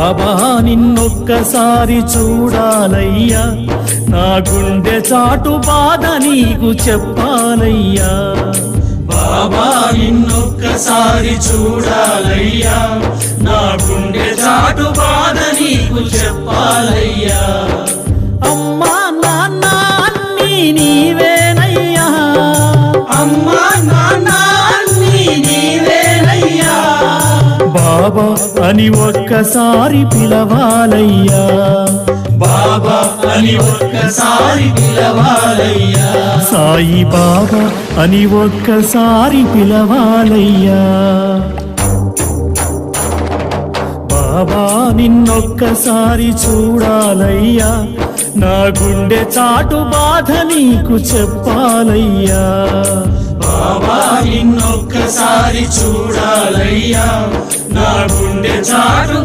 బాబా నిన్నొక్కసారి చూడాలయ్యా, నా గుండె చాటు బాధ నీకు చెప్పాలయ్యా. బాబా నిన్నొక్కసారి చూడాలయ్యా, నా గుండె చాటు బాధ నీకు చెప్పాలయ్యా. అమ్మా నాన్న అన్నీ నీవేనయ్యా, అమ్మా నాన్న అన్నీ నీవేనయ్యా. బాబా అని ఒక్కసారి పిలవాలయ్యా, బాబా అని ఒక్కసారి పిలవాలయ్యా. సాయి బాబా అని ఒక్కసారి పిలవాలయ్యా. బాబా నిన్నొక్కసారి చూడాలయ్యా, నా గుండె చాటు బాధ నీకు చెప్పాలయ్యా. బాబా నిన్నొక్కసారి చూడాలయ్యా, నా గుండె చాటు